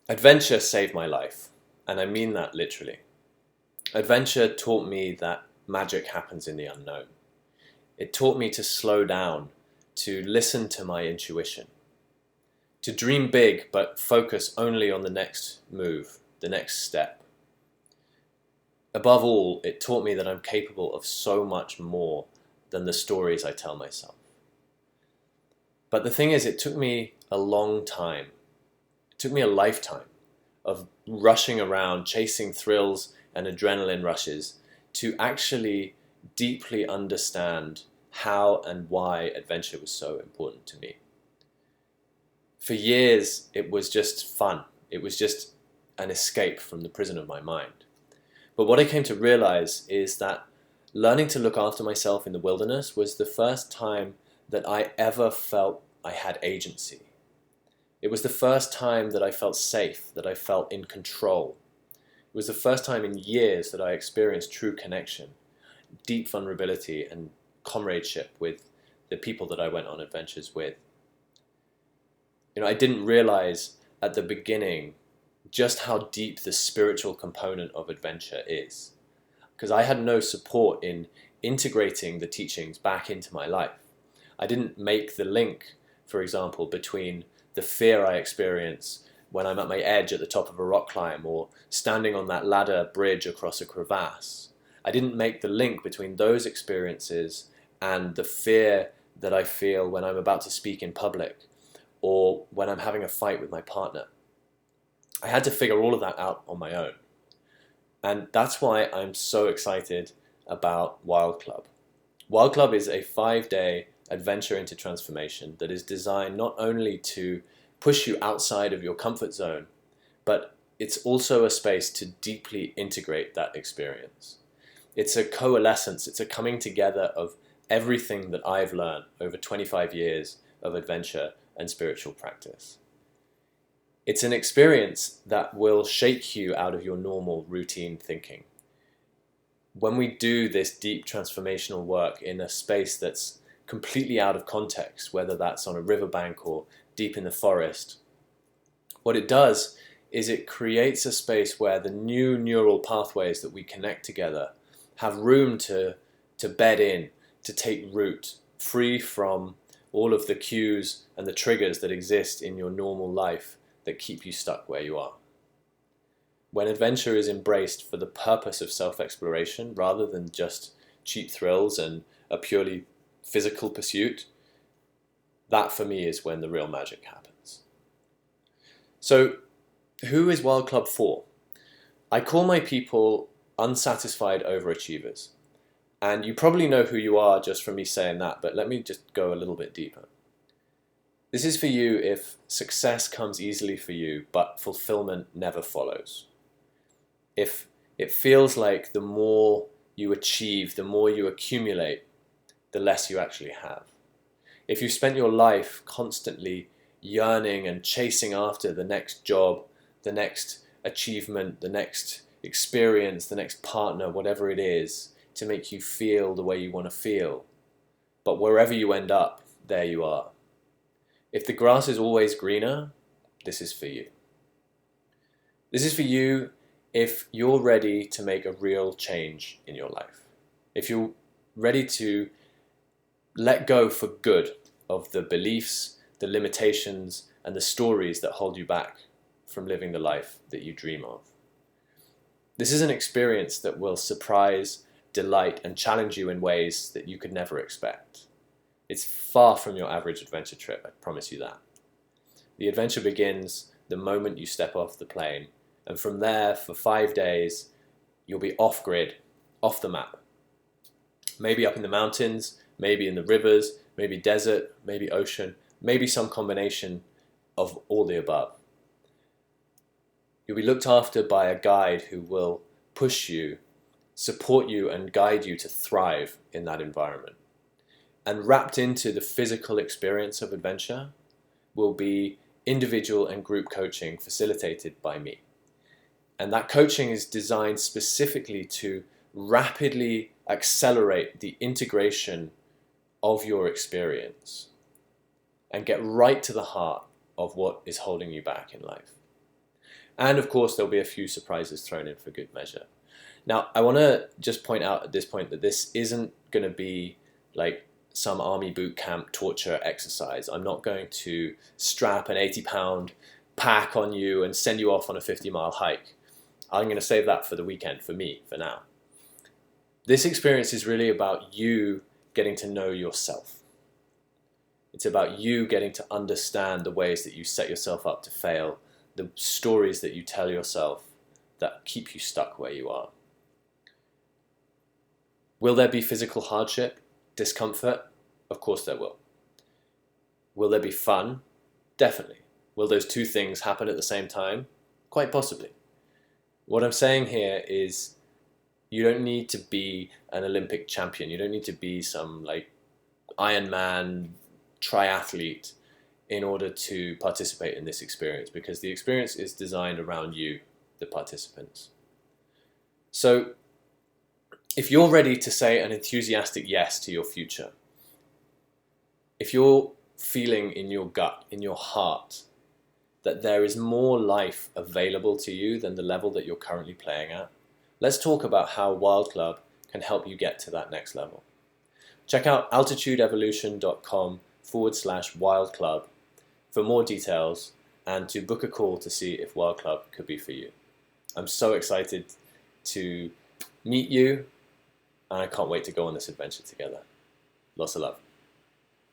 Adventure saved my life, and I mean that literally. Adventure taught me that magic happens in the unknown. It taught me to slow down, to listen to my intuition, to dream big but focus only on the next move, the next step. Above all, it taught me that I'm capable of so much more than the stories I tell myself. But the thing is, it took me a long time. It took me a lifetime of rushing around, chasing thrills and adrenaline rushes to actually deeply understand how and why adventure was so important to me. For years, it was just fun. It was just an escape from the prison of my mind. But what I came to realize is that learning to look after myself in the wilderness was the first time that I ever felt I had agency. It was the first time that I felt safe, that I felt in control. It was the first time in years that I experienced true connection, deep vulnerability, and comradeship with the people that I went on adventures with. I didn't realize at the beginning just how deep the spiritual component of adventure is, because I had no support in integrating the teachings back into my life. I didn't make the link, for example, between the fear I experience when I'm at my edge at the top of a rock climb or standing on that ladder bridge across a crevasse. I didn't make the link between those experiences and the fear that I feel when I'm about to speak in public or when I'm having a fight with my partner. I had to figure all of that out on my own. And that's why I'm so excited about Wild Club. Wild Club is a 5-day adventure into transformation that is designed not only to push you outside of your comfort zone, but it's also a space to deeply integrate that experience. It's a coalescence, it's a coming together of everything that I've learned over 25 years of adventure and spiritual practice. It's an experience that will shake you out of your normal routine thinking. When we do this deep transformational work in a space that's completely out of context, whether that's on a riverbank or deep in the forest, what it does is it creates a space where the new neural pathways that we connect together have room to bed in, to take root, free from all of the cues and the triggers that exist in your normal life that keep you stuck where you are. When adventure is embraced for the purpose of self-exploration rather than just cheap thrills and a purely physical pursuit, that for me is when the real magic happens. So, who is Wild Club for? I call my people unsatisfied overachievers. And you probably know who you are just from me saying that, but let me just go a little bit deeper. This is for you if success comes easily for you, but fulfillment never follows. If it feels like the more you achieve, the more you accumulate, the less you actually have. If you spent your life constantly yearning and chasing after the next job, the next achievement, the next experience, the next partner, whatever it is, to make you feel the way you want to feel, but wherever you end up, there you are. If the grass is always greener, this is for you. This is for you if you're ready to make a real change in your life. If you're ready to let go for good of the beliefs, the limitations, and the stories that hold you back from living the life that you dream of. This is an experience that will surprise, delight, and challenge you in ways that you could never expect. It's far from your average adventure trip, I promise you that. The adventure begins the moment you step off the plane, and from there, for 5 days, you'll be off-grid, off the map. Maybe up in the mountains, maybe in the rivers, maybe desert, maybe ocean, maybe some combination of all the above. You'll be looked after by a guide who will push you, support you, and guide you to thrive in that environment. And wrapped into the physical experience of adventure will be individual and group coaching facilitated by me. And that coaching is designed specifically to rapidly accelerate the integration of your experience and get right to the heart of what is holding you back in life. And of course, there'll be a few surprises thrown in for good measure. Now, I want to just point out at this point that this isn't going to be like some army boot camp torture exercise. I'm not going to strap an 80-pound pack on you and send you off on a 50-mile hike. I'm going to save that for the weekend, for me, for now. This experience is really about you getting to know yourself. It's about you getting to understand the ways that you set yourself up to fail, the stories that you tell yourself that keep you stuck where you are. Will there be physical hardship, discomfort? Of course there will. Will there be fun? Definitely. Will those two things happen at the same time? Quite possibly. What I'm saying here is you don't need to be an Olympic champion. You don't need to be some like Ironman triathlete in order to participate in this experience, because the experience is designed around you, the participants. So if you're ready to say an enthusiastic yes to your future, if you're feeling in your gut, in your heart, that there is more life available to you than the level that you're currently playing at, let's talk about how Wild Club can help you get to that next level. Check out altitudeevolution.com/Wild Club for more details and to book a call to see if Wild Club could be for you. I'm so excited to meet you, and I can't wait to go on this adventure together. Lots of love.